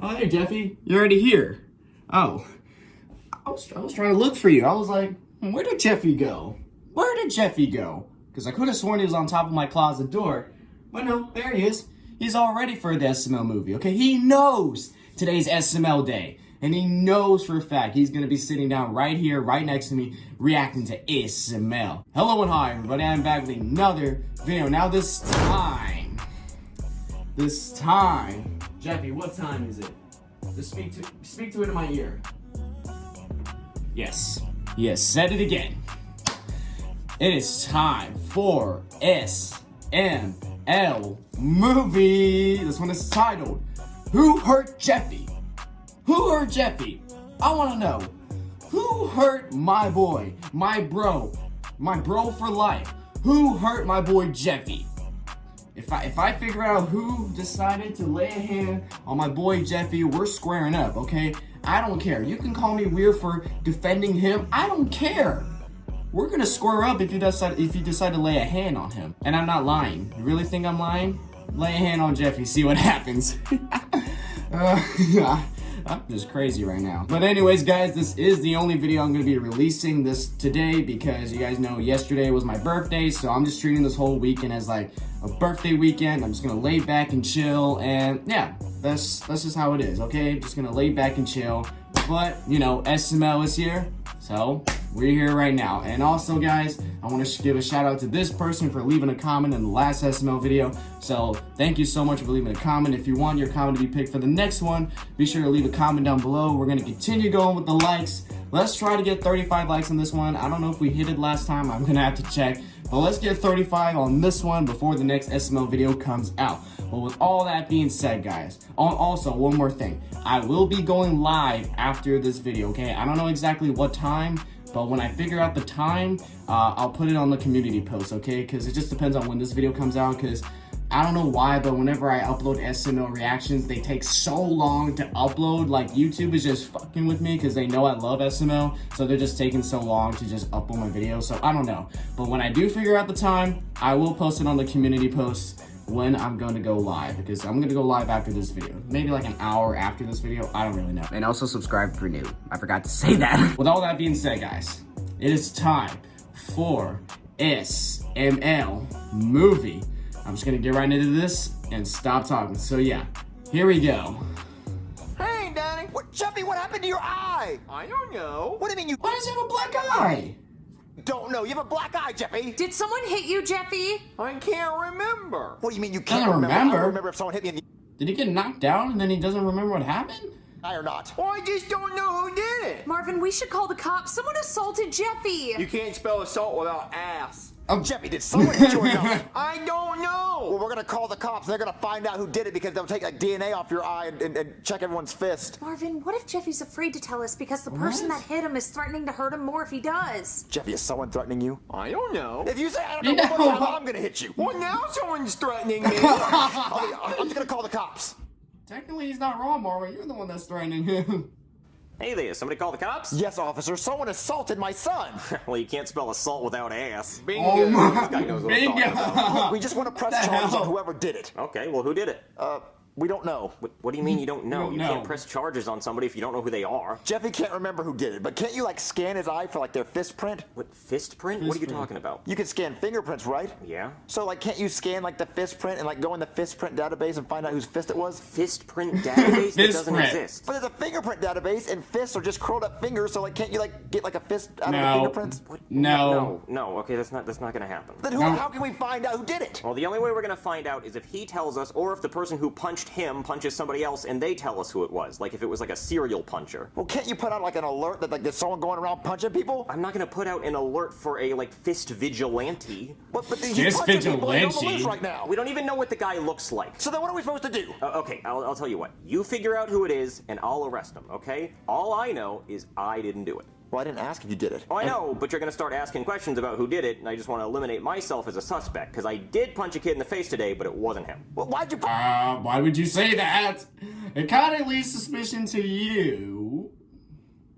Oh, hey, Jeffy. You're already here. Oh. I was trying to look for you. I was like, where did Jeffy go? Where did Jeffy go? Because I could have sworn he was on top of my closet door. But no, there he is. He's all ready for the SML movie, okay? He knows today's SML day. And he knows for a fact he's going to be sitting down right here, right next to me, reacting to SML. Hello and hi, everybody. I'm back with another video. Now this time, Jeffy, what time is it? Just speak to it in my ear. Yes, said it again. It is time for SML movie. This one is titled, Who Hurt Jeffy? Who hurt Jeffy? I want to know. Who hurt my boy, my bro for life? Who hurt my boy Jeffy? If I figure out who decided to lay a hand on my boy Jeffy, we're squaring up, okay? I don't care. You can call me weird for defending him. I don't care. We're gonna square up if you decide to lay a hand on him. And I'm not lying. You really think I'm lying? Lay a hand on Jeffy, see what happens. I'm just crazy right now. But anyways, guys, this is the only video I'm going to be releasing this today because you guys know yesterday was my birthday, so I'm just treating this whole weekend as like a birthday weekend. I'm just going to lay back and chill, and yeah, that's just how it is, okay? I'm just going to lay back and chill. But, you know, SML is here, so we're here right now. And also, guys, I want to give a shout out to this person for leaving a comment in the last SML video. So thank you so much for leaving a comment. If you want your comment to be picked for the next one, be sure to leave a comment down below. We're going to continue going with the likes. Let's try to get 35 likes on this one. I don't know if we hit it last time. I'm going to have to check. But let's get 35 on this one before the next SML video comes out. But with all that being said, guys, also one more thing. I will be going live after this video, okay? I don't know exactly what time, but when I figure out the time, I'll put it on the community post, okay? Because it just depends on when this video comes out, because I don't know why, but whenever I upload SML reactions, they take so long to upload. Like, YouTube is just fucking with me because they know I love SML, so they're just taking so long to just upload my video. So I don't know. But when I do figure out the time, I will post it on the community post when I'm going to go live, because I'm going to go live after this video. Maybe like an hour after this video. I don't really know. And also subscribe for new. I forgot to say that. With all that being said, guys, it is time for SML movie. I'm just gonna get right into this and stop talking. So yeah, here we go. Hey, Danny. What, Jeffy, what happened to your eye? I don't know. What do you mean you... Why does he have a black eye? Don't know. You have a black eye, Jeffy. Did someone hit you, Jeffy? I can't remember. What do you mean you can't remember? I don't remember if someone hit me in the Did he get knocked down and then he doesn't remember what happened? eye or not. Well, I just don't know who did it. Marvin, we should call the cops. Someone assaulted Jeffy. You can't spell assault without ass. Jeffy, did someone hit you or not? I don't know. Well, we're gonna call the cops. They're gonna find out who did it because they'll take like DNA off your eye and check everyone's fist. Marvin, what if Jeffy's afraid to tell us because the person that hit him is threatening to hurt him more if he does? Jeffy, is someone threatening you? I don't know. If you say I don't know, I'm gonna hit you. Well, now someone's threatening me. I'm just gonna call the cops. Technically, he's not wrong, Marvin. You're the one that's threatening him. Hey there, somebody call the cops? Yes, officer. Someone assaulted my son. Well, you can't spell assault without ass. Bingo. Oh my, This guy knows what I'm talking about. We just want to press charges on whoever did it. Okay, well, who did it? We don't know. What do you mean you don't know? You You don't know. can't press charges on somebody if you don't know who they are. Jeffy can't remember who did it, but can't you like scan his eye for like their fist print? What, fist print? What are you talking about? You can scan fingerprints, right? Yeah? So like can't you scan like the fist print and like go in the fist print database and find out whose fist it was? Fist print database? That doesn't print. exist. But there's a fingerprint database and fists are just curled up fingers, so like can't you like get like a fist out of the No. fingerprints? No. No, okay, that's not gonna happen. Then how can we find out who did it? Well, the only way we're gonna find out is if he tells us, or if the person who punched him punches somebody else and they tell us who it was. Like if it was like a serial puncher. Well, can't you put out like an alert that like there's someone going around punching people? I'm not gonna put out an alert for a like fist vigilante. But he's Fist punching people on the vigilante? loose right now. We don't even know what the guy looks like. So then what are we supposed to do? Okay, I'll tell you what. You figure out who it is, and I'll arrest him, okay? All I know is I didn't do it. Well, I didn't ask if you did it. Oh, I know, but you're gonna start asking questions about who did it, and I just want to eliminate myself as a suspect, because I did punch a kid in the face today, but it wasn't him. Well, why'd you... Why would you say that? It kind of leads suspicion to you.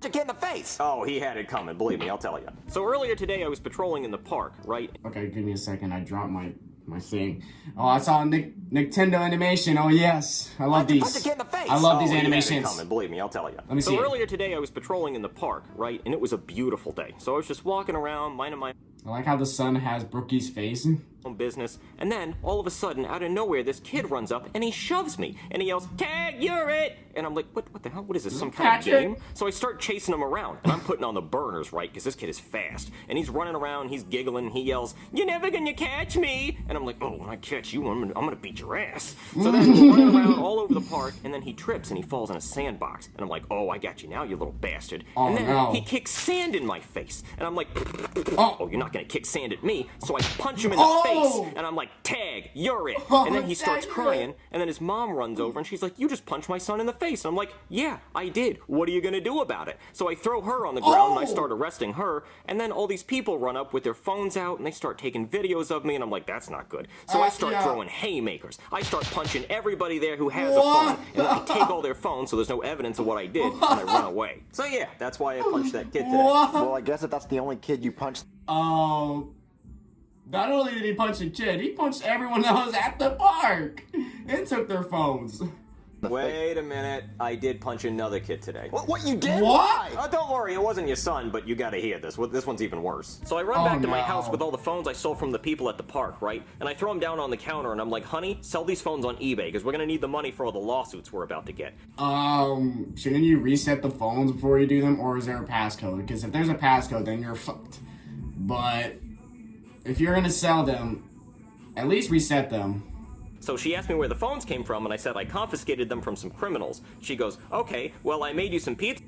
a kid in the face. Oh, he had it coming, believe me, I'll tell you. So earlier today I was patrolling in the park, right? Okay, give me a second. I dropped my my thing. Oh, I saw Nintendo animation. Oh yes, I love these. Punch a kid in the face. I love these You have it animations. coming, believe me, I'll tell you. Let me see it. Earlier today, I was patrolling in the park, right, and it was a beautiful day. So I was just walking around, minding my I like how the sun has Brookie's face. own business, and then all of a sudden, out of nowhere, this kid runs up and he shoves me, and he yells, "Tag, you're it!" And I'm like, what the hell? What is this? Some kind of game? So I start chasing him around, and I'm putting on the burners, right? Because this kid is fast, and he's running around, he's giggling, he yells, "You're never gonna catch me!" And I'm like, oh, when I catch you, I'm gonna beat your ass. So then he's running around all over the park, and then he trips and he falls in a sandbox, and I'm like, oh, I got you now, you little bastard. Oh, and then no. he kicks sand in my face, and I'm like, Oh. you're not gonna kick sand at me. So I punch him in the face, and I'm like, "Tag, you're it." And then he starts crying, and then his mom runs over, and she's like, "You just punched my son in the face." And I'm like, "Yeah, I did. What are you gonna do about it?" So I throw her on the ground, and I start arresting her, and then all these people run up with their phones out, and they start taking videos of me, and I'm like, that's not good. So I start throwing haymakers. I start punching everybody there who has a phone, and then I take all their phones, so there's no evidence of what I did, and I run away. So yeah, that's why I punched that kid today. Well, I guess if that's the only kid you punched. Not only did he punch a kid, he punched everyone else at the park and took their phones. Wait a minute, I did punch another kid today. What you did? What? Why? Don't worry, it wasn't your son, but you gotta hear this. This one's even worse. So I run back to my house with all the phones I stole from the people at the park, right? And I throw them down on the counter, and I'm like, honey, sell these phones on eBay, because we're gonna need the money for all the lawsuits we're about to get. Shouldn't you reset the phones before you do them, or is there a passcode? Because if there's a passcode, then you're fucked. But if you're gonna sell them, at least reset them. So she asked me where the phones came from, and I said I confiscated them from some criminals. She goes, okay, well, I made you some pizza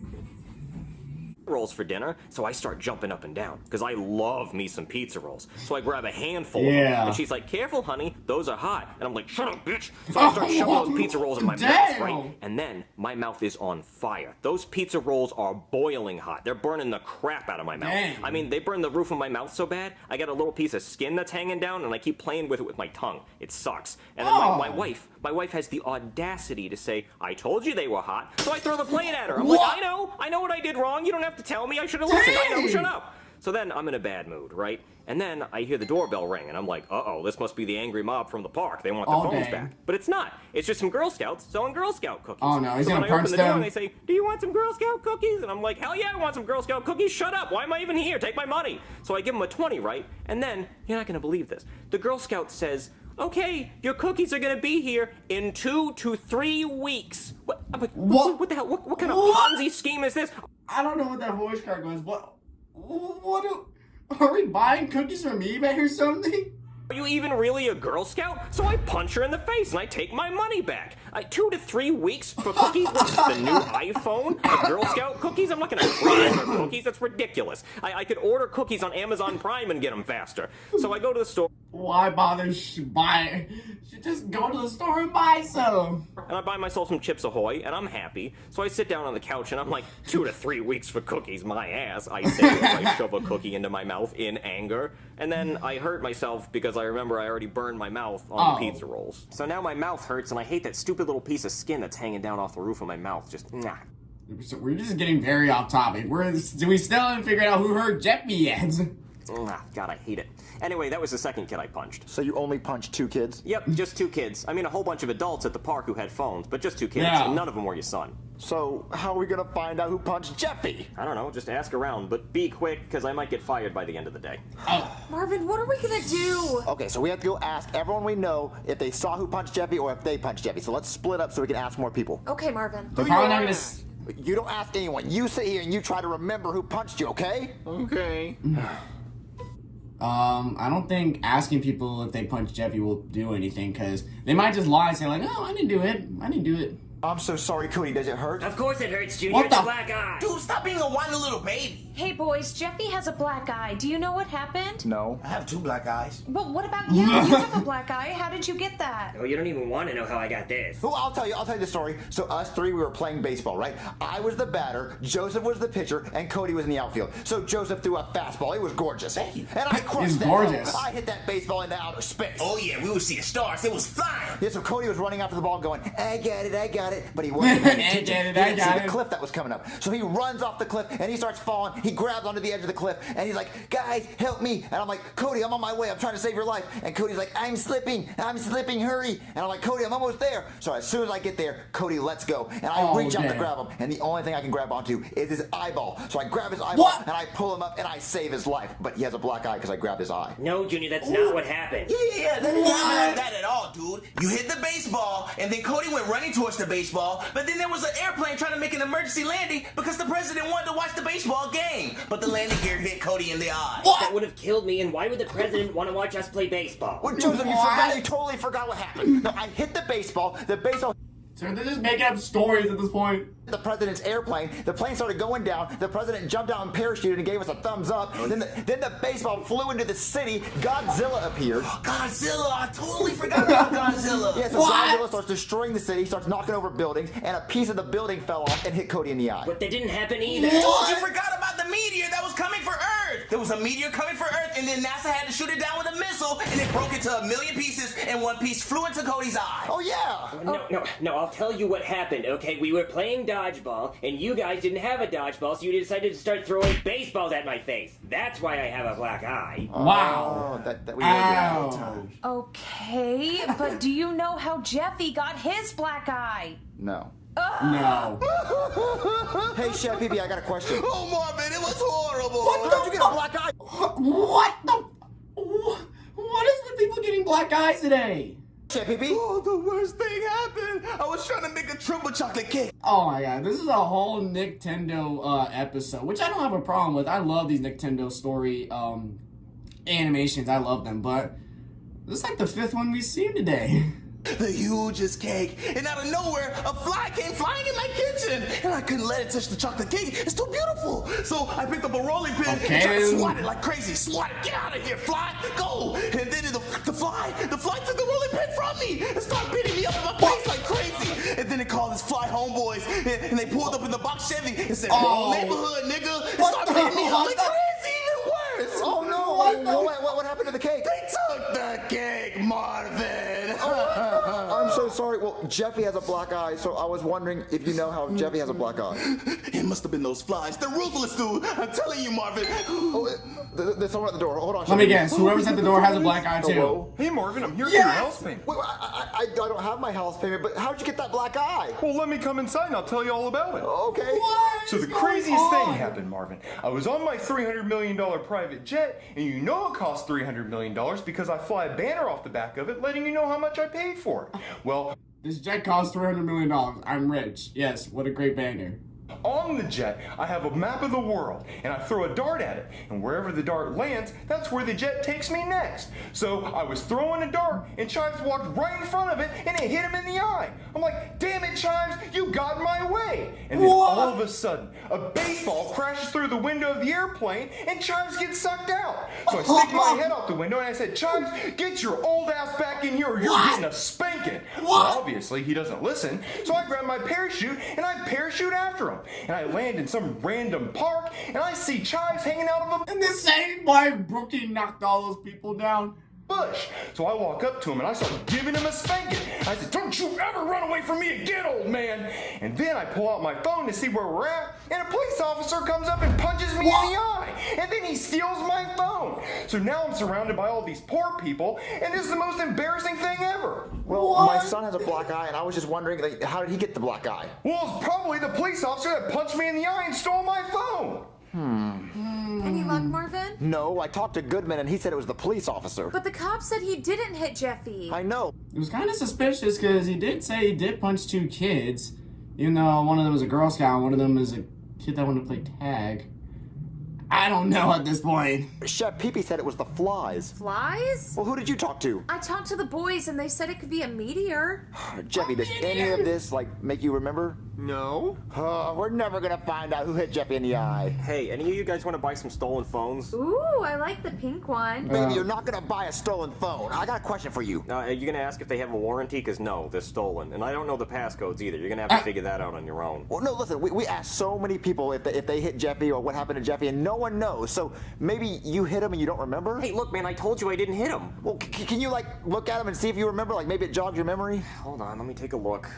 rolls for dinner. So I start jumping up and down, because I love me some pizza rolls. So I grab a handful of them, and she's like, careful, honey, those are hot. And I'm like, shut up, bitch. So I start shoving those pizza rolls in my mouth, right? And then my mouth is on fire. Those pizza rolls are boiling hot. They're burning the crap out of my mouth. Dang. I mean, they burn the roof of my mouth so bad, I got a little piece of skin that's hanging down, and I keep playing with it with my tongue. It sucks. And then my wife has the audacity to say, I told you they were hot. So I throw the plate at her. I'm like, I know what I did wrong. You don't have to tell me. I should have listened. I know, shut up. So then I'm in a bad mood, right? And then I hear the doorbell ring, and I'm like, uh-oh, this must be the angry mob from the park. They want their phones back. But it's not. It's just some Girl Scouts selling Girl Scout cookies. Oh, no, he's so gonna when I open punch the door them. and they say, do you want some Girl Scout cookies? And I'm like, hell yeah, I want some Girl Scout cookies. Shut up. Why am I even here? Take my money. So I give them a 20, right? And then, you're not going to believe this. The Girl Scout says, okay, your cookies are gonna be here in 2 to 3 weeks. What? I'm like, what the hell? What kind of Ponzi scheme is this? I don't know what that voice card was. Are we buying cookies from eBay or something? Are you even really a Girl Scout? So I punch her in the face and I take my money back. 2 to 3 weeks for cookies? What's this, the new iPhone? The Girl Scout cookies? I'm not gonna order cookies. That's ridiculous. I could order cookies on Amazon Prime and get them faster. So I go to the store. Why bother buy? Should just go to the store and buy some. And I buy myself some Chips Ahoy, and I'm happy. So I sit down on the couch, and I'm like, 2 to 3 weeks for cookies, my ass, I say as I shove a cookie into my mouth in anger. And then I hurt myself because I remember I already burned my mouth on the pizza rolls. So now my mouth hurts, and I hate that stupid little piece of skin that's hanging down off the roof of my mouth. Just, nah. So we're just getting very off topic. We still haven't figured out who hurt Jeffy yet. God, I hate it. Anyway, that was the second kid I punched. So you only punched 2 kids? Yep, just 2 kids. I mean, a whole bunch of adults at the park who had phones, but just 2 kids, Yeah. and none of them were your son. So how are we gonna find out who punched Jeffy? I don't know, just ask around, but be quick, because I might get fired by the end of the day. Marvin, what are we gonna do? Okay, so we have to go ask everyone we know if they saw who punched Jeffy or if they punched Jeffy. So let's split up so we can ask more people. Okay, Marvin. They're probably not gonna. You don't ask anyone. You sit here and you try to remember who punched you, okay? Okay. I don't think asking people if they punched Jeffy will do anything, because they might just lie and say like, "No, I didn't do it. I didn't do it." I'm so sorry, Cody. Does it hurt? Of course it hurts, Junior. What It's a the- black eye. Dude, stop being a whiny little baby. Hey, boys, Jeffy has a black eye. Do you know what happened? No. I have 2 black eyes. But what about you? You have a black eye. How did you get that? Oh, you don't even want to know how I got this. Well, I'll tell you the story. So us 3, we were playing baseball, right? I was the batter, Joseph was the pitcher, and Cody was in the outfield. So Joseph threw a fastball. It was gorgeous. Thank you. And I crushed It's that. gorgeous. I hit that baseball into outer space. Oh yeah, we were seeing stars. It was flying. Yeah, so Cody was running after the ball going, I got it, it, but he wasn't paying attention. I He got didn't see it. the cliff that was coming up. So he runs off the cliff and he starts falling. He grabs onto the edge of the cliff and he's like, guys, help me. And I'm like, Cody, I'm on my way. I'm trying to save your life. And Cody's like, I'm slipping, hurry. And I'm like, Cody, I'm almost there. So as soon as I get there, Cody lets go. And I reach out to grab him. And the only thing I can grab onto is his eyeball. So I grab his eyeball and I pull him up and I save his life. But he has a black eye because I grabbed his eye. No, Junior, that's not what happened. Yeah, that didn't happen like that at all, dude. You hit the baseball, and then Cody went running towards the baseball, but then there was an airplane trying to make an emergency landing because the president wanted to watch the baseball game. But the landing gear hit Cody in the eye. That would have killed me, and why would the president want to watch us play baseball? Well, Joseph, you totally forgot what happened. No, I hit the baseball So they're just making up stories at this point. the president's airplane. The plane started going down. The president jumped out and parachuted and gave us a thumbs up. Then the baseball flew into the city. Godzilla appeared. Godzilla! I totally forgot about Godzilla. Yeah, so Godzilla starts destroying the city, starts knocking over buildings, and a piece of the building fell off and hit Cody in the eye. But that didn't happen either. Dude, you forgot about the meteor that was coming for Earth. There was a meteor coming for Earth, and then NASA had to shoot it down with a missile, and it broke into 1,000,000 pieces, and one piece flew into Cody's eye. Oh, yeah! No, I'll tell you what happened, okay? We were playing dodgeball, and you guys didn't have a dodgeball, so you decided to start throwing baseballs at my face. That's why I have a black eye. Wow. Oh, that we know that. Ow. Okay, but do you know how Jeffy got his black eye? No. No. Hey, Chef PB, I got a question. Oh, Marvin, it was horrible. How'd you get a black eye? What the? What is with people getting black eyes today? Chef PB? Oh, the worst thing happened. I was trying to make a triple chocolate cake. Oh my god, this is a whole Nintendo episode, which I don't have a problem with. I love these Nintendo story animations. I love them, but this is like the 5th one we've seen today. The hugest cake, and out of nowhere, a fly came flying in my kitchen, and I couldn't let it touch the chocolate cake. It's too beautiful. So I picked up a rolling pin and tried to swat it like crazy. Swat it, get out of here, fly, go! And then the fly took the rolling pin from me and started beating me up in my face like crazy. And then it called his fly homeboys, and they pulled up in the box Chevy and said, "Whole neighborhood, nigga," and started beating me up like crazy, even worse. Oh, no. What happened to the cake? They took the cake, Marvin. I'm so sorry. Well, Jeffy has a black eye, so I was wondering if you know how Jeffy has a black eye. It must have been those flies. They're ruthless, dude. I'm telling you, Marvin. Oh, there's someone at the door. Hold on. Let me guess, whoever's at the door has a black eye too. Hello? Hey Marvin, I'm here for your house payment. Wait, I don't have my house payment, but how'd you get that black eye? Well, let me come inside and I'll tell you all about it. Okay. So the craziest thing happened, Marvin. I was on my $300 million private jet, and you know it costs $300 million because I fly a banner off the back of it letting you know how much I paid for it. Well, This jet costs $300 million. I'm rich. Yes, what a great banner. on the jet, I have a map of the world, and I throw a dart at it, and wherever the dart lands, that's where the jet takes me next. So I was throwing a dart, and Chives walked right in front of it, and it hit him in the eye. I'm like, damn it, Chives, you got in my way. And then all of a sudden, a baseball crashes through the window of the airplane, and Chives gets sucked out. So I stick my head out the window, and I said, Chives, get your old ass back in here, or you're getting a spanking. Well, obviously, he doesn't listen, so I grab my parachute, and I parachute after him. And I land in some random park, and I see Chives hanging out of a And the same why Brookie knocked all those people down. bush. So I walk up to him and I start giving him a spanking. I said, don't you ever run away from me again, old man. And then I pull out my phone to see where we're at, and a police officer comes up and punches me in the eye. And then he steals my phone. So now I'm surrounded by all these poor people, and this is the most embarrassing thing ever. Well, my son has a black eye, and I was just wondering, like, how did he get the black eye? Well, it's probably the police officer that punched me in the eye and stole my phone. Any luck, Marvin? No, I talked to Goodman, and he said it was the police officer. But the cop said he didn't hit Jeffy. I know. It was kind of suspicious because he did say he did punch 2 kids. Even though one of them was a Girl Scout, one of them is a kid that wanted to play tag. I don't know at this point. Chef Pee-Pee said it was the flies. Flies? Well, who did you talk to? I talked to the boys and they said it could be a meteor. Jeffy, does any of this, like, make you remember? No. We're never gonna find out who hit Jeffy in the eye. Hey, any of you guys want to buy some stolen phones? Ooh, I like the pink one. Baby, you're not gonna buy a stolen phone. I got a question for you. Are you going to ask if they have a warranty? Because no, they're stolen. And I don't know the passcodes either. You're going to have to figure that out on your own. Well, no, listen, we asked so many people if they hit Jeffy or what happened to Jeffy, and no one knows. So maybe you hit him and you don't remember? Hey, look, man, I told you I didn't hit him. Well, can you, like, look at him and see if you remember? Like, maybe it jogs your memory? Hold on, let me take a look.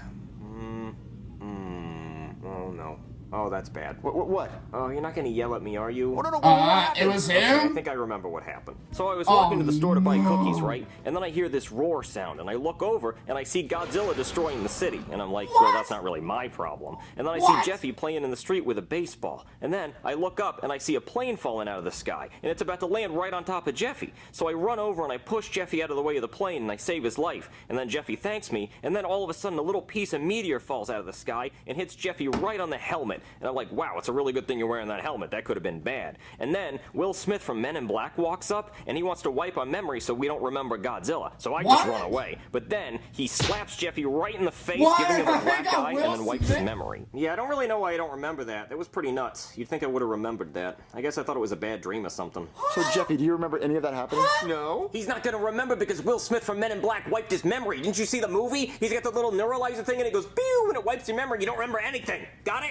Oh, no. Oh, that's bad. What? Oh, you're not gonna yell at me, are you? Oh, no, what happened? It was Okay, I him? think I remember what happened. So I was walking to the store to buy cookies, right? And then I hear this roar sound, and I look over, and I see Godzilla destroying the city. And I'm like, well, that's not really my problem. And then I see Jeffy playing in the street with a baseball. And then I look up, and I see a plane falling out of the sky, and it's about to land right on top of Jeffy. So I run over, and I push Jeffy out of the way of the plane, and I save his life. And then Jeffy thanks me, and then all of a sudden, a little piece of meteor falls out of the sky and hits Jeffy right on the helmet. And I'm like, wow, it's a really good thing you're wearing that helmet. That could have been bad. And then Will Smith from Men in Black walks up, and he wants to wipe our memory so we don't remember Godzilla. So I just run away. But then he slaps Jeffy right in the face, giving him a black eye, and then wipes his memory. Yeah, I don't really know why I don't remember that. That was pretty nuts. You'd think I would have remembered that. I guess I thought it was a bad dream or something. So, Jeffy, do you remember any of that happening? No. He's not gonna remember because Will Smith from Men in Black wiped his memory. Didn't you see the movie? He's got the little neuralizer thing, and it goes pew, and it wipes your memory. You don't remember anything. Got it?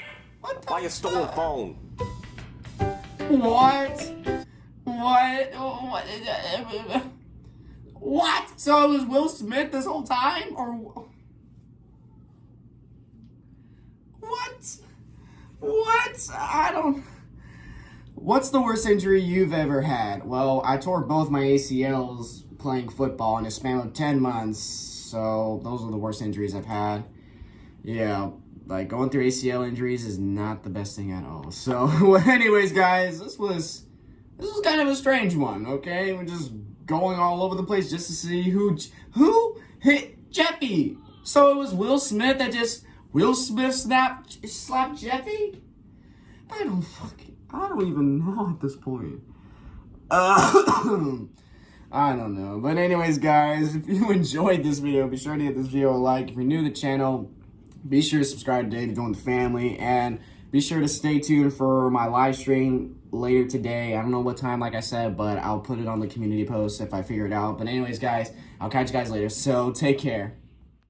Buy a stolen phone. What? What? So it was Will Smith this whole time? Or what? I don't... What's the worst injury you've ever had? Well, I tore both my ACLs playing football in a span of 10 months. So those are the worst injuries I've had. Yeah. Like, going through ACL injuries is not the best thing at all. So, well, anyways, guys, this was kind of a strange one, okay? We're just going all over the place just to see who hit Jeffy. So it was Will Smith slapped Jeffy? I don't even know at this point. I don't know. But anyways, guys, if you enjoyed this video, be sure to hit this video a like. If you're new to the channel, be sure to subscribe today to join the family, and be sure to stay tuned for my live stream later today. I don't know what time, like I said, but I'll put it on the community post if I figure it out. But anyways, guys, I'll catch you guys later. So take care.